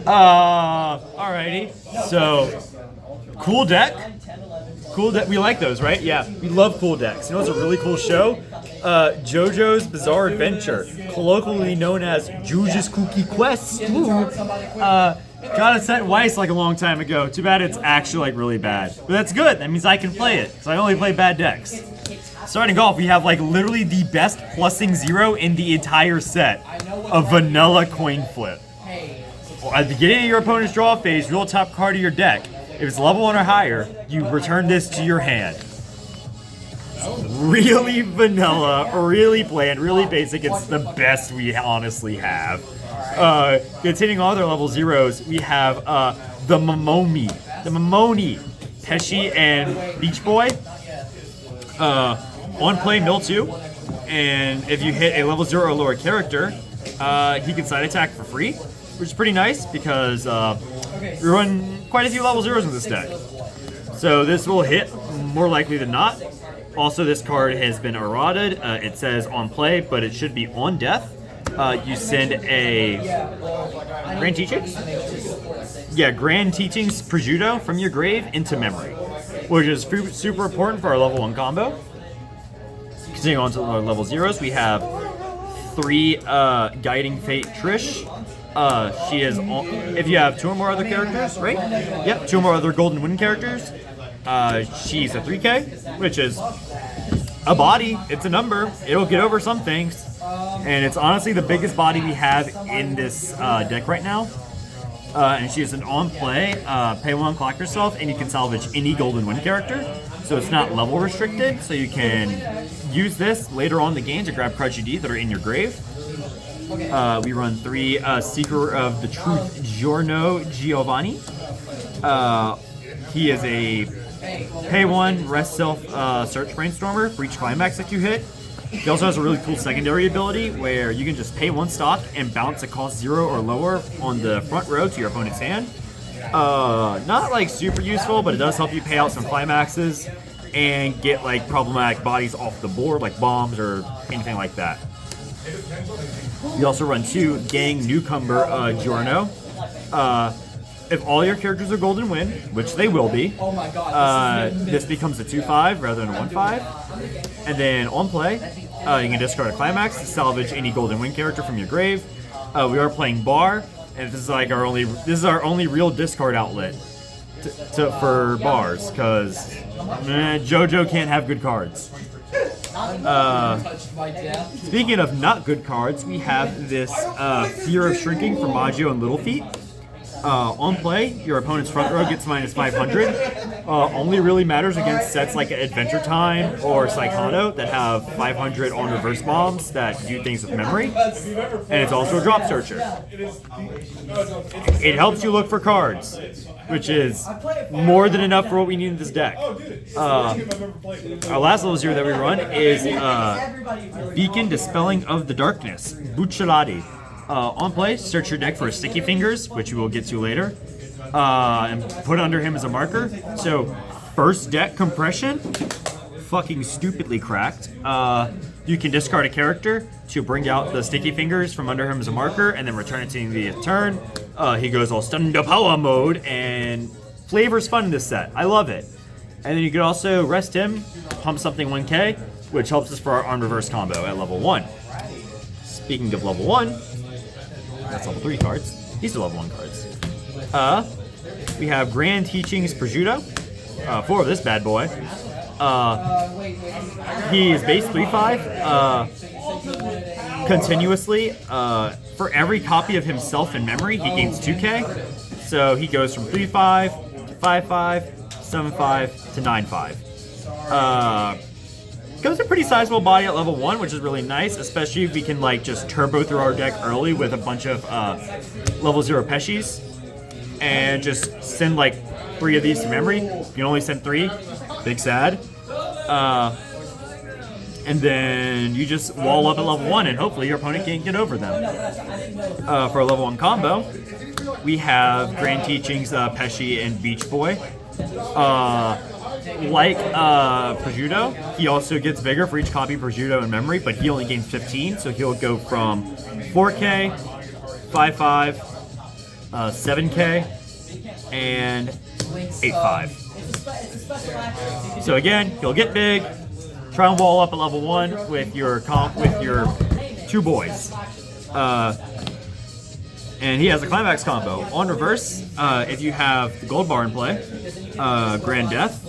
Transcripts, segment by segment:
Alrighty. So, cool deck. Cool deck. We like those, right? Yeah, we love cool decks. You know what's a really cool show? JoJo's Bizarre Adventure, colloquially known as JoJo's Cookie Quest. Got it set Weiss like a long time ago. Too bad it's actually like really bad. But that's good. That means I can play it. So I only play bad decks. Starting off, we have like literally the best +0 in the entire set, a vanilla coin flip. At the beginning of your opponent's draw phase, roll top card of your deck. If it's level 1 or higher, you return this to your hand. Really vanilla, really bland, really basic. It's the best we honestly have. Continuing on their level 0s, we have the Mamoni, Pesci, and Beach Boy. On play, mill 2, and if you hit a level 0 or lower character, he can side attack for free, which is pretty nice because we run quite a few level 0s with this deck. So this will hit more likely than not. Also, this card has been errated. It says on play, but it should be on death. You send a Grand Teachings? Yeah, Grand Teachings Prosciutto from your grave into memory, which is super important for our level 1 combo. Continuing on to our level 0s, we have 3 Guiding Fate Trish. She is, if you have 2 or more other characters, right? Yep, 2 or more other Golden Wind characters. She's a 3K, which is a body. It's a number. It'll get over some things. And it's honestly the biggest body we have in this deck right now. And she is an on-play, pay 1, clock yourself, and you can salvage any Golden Wind character. So it's not level restricted, so you can use this later on in the game to grab cards you need that are in your grave. We run 3 Seeker of the Truth Giorno Giovanni. He is a pay 1, rest self, search brainstormer for each climax that you hit. He also has a really cool secondary ability where you can just pay 1 stock and bounce a cost 0 or lower on the front row to your opponent's hand. Not like super useful, but it does help you pay out some climaxes and get like problematic bodies off the board, like bombs or anything like that. We also run 2 Gang Newcomer Giorno. If all your characters are Golden Wind, which they will be, this becomes a 2/5 rather than a 1/5. And then on play, you can discard a climax to salvage any Golden Wind character from your grave. We are playing Bar, and this is like our only real discard outlet for bars, because JoJo can't have good cards. Speaking of not good cards, we have this Fear of Shrinking from Maggio and Little Feet. On play, your opponent's front row gets -500. Only really matters against sets like Adventure Time or Psychoto that have 500 on reverse bombs that do things with memory. And it's also a drop searcher. It helps you look for cards, which is more than enough for what we need in this deck. Our last level 0 that we run is Beacon Dispelling of the Darkness, Bucciolati. On play, search your deck for Sticky Fingers, which we will get to later, and put under him as a marker. So, first deck compression, fucking stupidly cracked. You can discard a character to bring out the Sticky Fingers from under him as a marker, and then return it to the turn. He goes all Stun to Power mode, and flavor's fun in this set. I love it. And then you can also rest him, pump something 1k, which helps us for our on reverse combo at level 1. Speaking of level 1, that's level 3 cards. These are level 1 cards. We have Grand Teachings Prosciutto. 4 of this bad boy. He is base 3/5. Continuously, for every copy of himself in memory, he gains 2k. So he goes from 3/5 to 5/5, 7/5 to 9/5. Becomes a pretty sizable body at level 1, which is really nice, especially if we can like just turbo through our deck early with a bunch of level 0 Pescis and just send like 3 of these to memory. You can only send 3. Big sad. And then you just wall up at level 1 and hopefully your opponent can't get over them. For a level 1 combo, we have Grand Teachings, Pesci, and Beach Boy. Like Prosciutto, he also gets bigger for each copy of Prosciutto in memory, but he only gains 15, so he'll go from 4k, 5/5, 7K, and 8.5. So again, you'll get big, try and wall up at level 1 with your two boys. And he has a climax combo. On reverse, if you have the gold bar in play, Grand Death,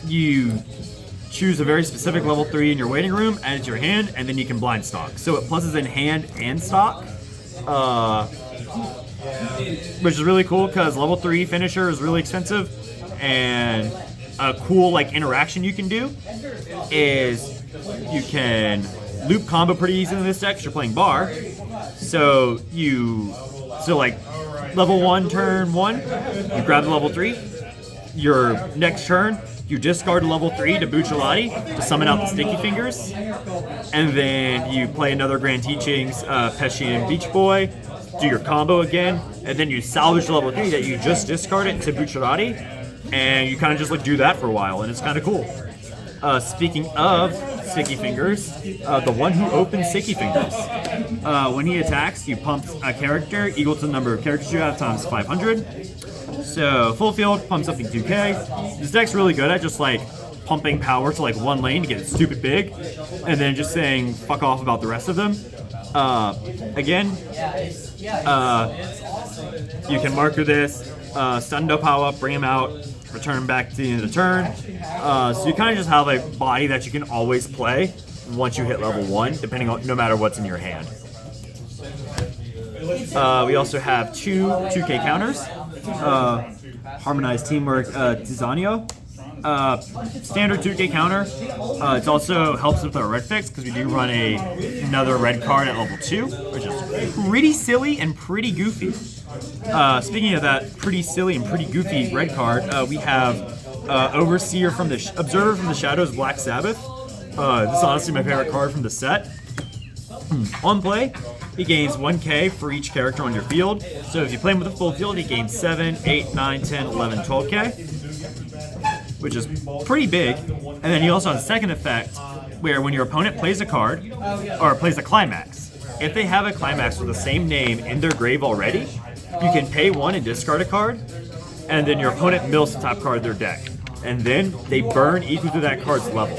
you choose a very specific level 3 in your waiting room, add it to your hand, and then you can blind stock. So it pluses in hand and stock, which is really cool because level 3 finisher is really expensive. And a cool like interaction you can do is you can loop combo pretty easily in this deck because you're playing bar. So like level 1, turn 1, you grab the level 3. Your next turn, you discard level 3 to Bucciolati to summon out the Sticky Fingers. And then you play another Grand Teachings, Pescian Beach Boy, do your combo again, and then you salvage the level 3 that you just discarded to Bucciolati, and you kind of just like do that for a while, and it's kind of cool. Speaking of Sticky Fingers, the one who opens Sticky Fingers, when he attacks, you pump a character equal to the number of characters you have times 500. So full field pumps up to 2K. This deck's really good at just like pumping power to like one lane to get it stupid big, and then just saying fuck off about the rest of them. Again, you can marker this, Stundo power up, bring him out, return him back to the end of the turn. So you kind of just have a body that you can always play once you hit level 1, depending on no matter what's in your hand. We also have two 2K counters. Harmonized Teamwork Tizanio. Standard 2K counter. It also helps with our red fix because we do run another red card at level 2, which is pretty silly and pretty goofy. Speaking of that pretty silly and pretty goofy red card, we have Overseer from the Observer from the Shadows, Black Sabbath. This is honestly my favorite card from the set. On play, he gains 1K for each character on your field. So if you play him with a full field, he gains 7, 8, 9, 10, 11, 12K, which is pretty big. And then he also has a second effect where when your opponent plays a card, or plays a climax, if they have a climax with the same name in their grave already, you can pay 1 and discard a card, and then your opponent mills the top card of their deck. And then they burn equal to that card's level.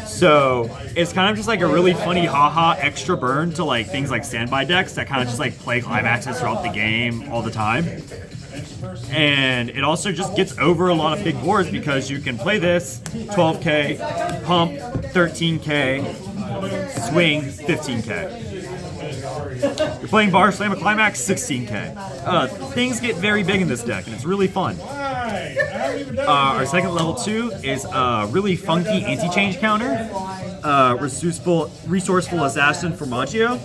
So it's kind of just like a really funny haha extra burn to like things like standby decks that kind of just like play climaxes throughout the game all the time. And it also just gets over a lot of big boards because you can play this 12K, pump 13K, swing 15K. You're playing bar, slam a climax 16K. Things get very big in this deck and it's really fun. Our second level 2 is a really funky anti-change counter. Resourceful Assassin for Maggio.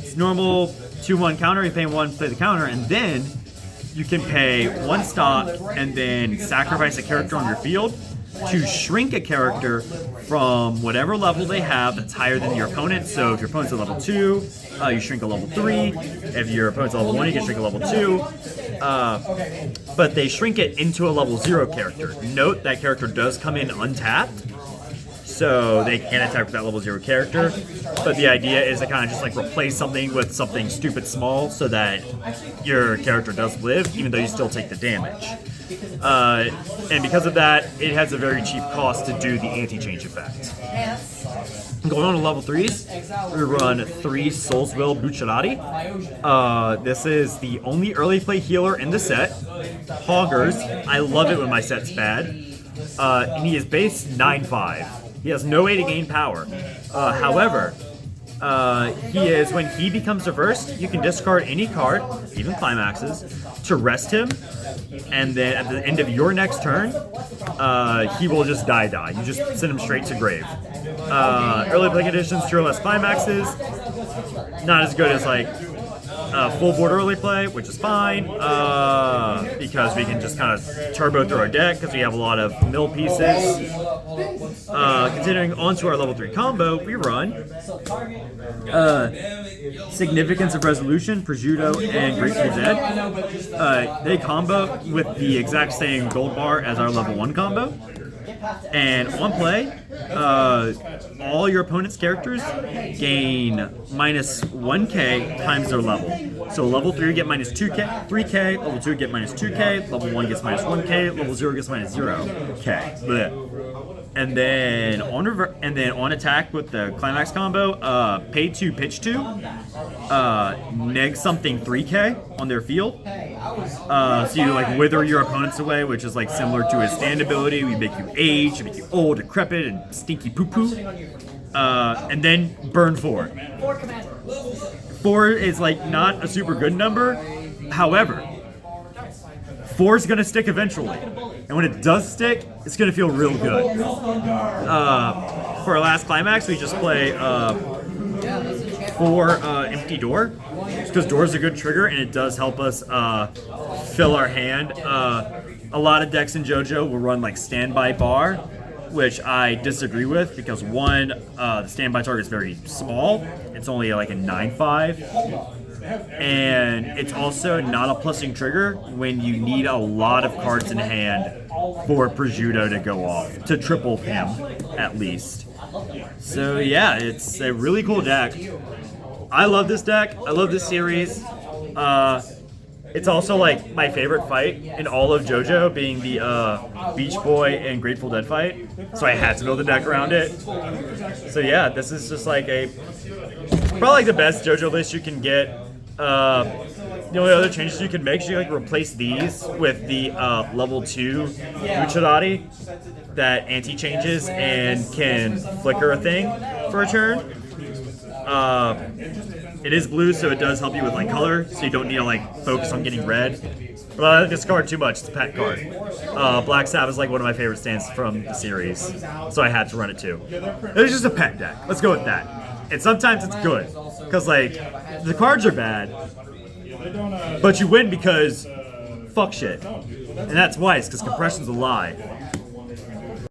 It's normal 2-1 counter, you pay 1, play the counter, and then you can pay 1 stock and then sacrifice a character on your field to shrink a character from whatever level they have that's higher than your opponent. So if your opponent's at level 2, you shrink a level 3. If your opponent's at level 1, you can shrink a level 2. But they shrink it into a level 0 character. Note that character does come in untapped, so they can't attack with that level 0 character. But the idea is to kind of just like replace something with something stupid small so that your character does live, even though you still take the damage. And because of that, it has a very cheap cost to do the anti-change effect. Going on to level 3s, we run 3 Soul's Will Bucciolati. This is the only early play healer in the set. Hoggers, I love it when my set's bad. And he is base 9/5. He has no way to gain power. However, when he becomes reversed, you can discard any card, even climaxes, to rest him, and then at the end of your next turn, he will just die. You just send him straight to grave. Early play conditions, 2 or less climaxes. Not as good as like full board early play, which is fine, because we can just kind of turbo through our deck because we have a lot of mill pieces. Continuing on to our level 3 combo, we run Significance of Resolution, Prosciutto, and Grapefruit Ed. They combo with the exact same gold bar as our level 1 combo. And on play, all your opponent's characters gain minus 1k times their level. So level 3 you get minus 2k, 3k, level 2 you get minus 2k, level 1 gets minus 1k, level 0 gets minus 0k. Blech. And then on attack with the climax combo, pay 2, pitch 2, neg something 3k on their field. So you like wither your opponents away, which is like similar to his stand ability. We make you age, we make you old, decrepit, and stinky poo poo. And then burn 4. 4 is like not a super good number. However, 4 is gonna stick eventually, and when it does stick, it's gonna feel real good. For our last climax, we just play 4 empty door, because door is a good trigger, and it does help us fill our hand. A lot of decks in JoJo will run like standby bar, which I disagree with, because one, the standby target is very small. It's only like a 9/5. And it's also not a plussing trigger when you need a lot of cards in hand for Prosciutto to go off, to triple him at least. So yeah, it's a really cool deck. I love this deck. I love this series. It's also like my favorite fight in all of JoJo, being the Beach Boy and Grateful Dead fight. So I had to build a deck around it. So yeah, this is just like probably like the best JoJo list you can get. The only other changes you can make is you like replace these with the level 2 Uchidari that anti-changes and can flicker a thing for a turn. It is blue, so it does help you with like color, so you don't need to like focus on getting red. But I like this card too much. It's a pet card. Black Sabbath is like one of my favorite stands from the series, so I had to run it too. It was just a pet deck. Let's go with that. And sometimes it's good, because like the cards are bad, but you win because fuck shit. And that's Weiss, because compression's a lie.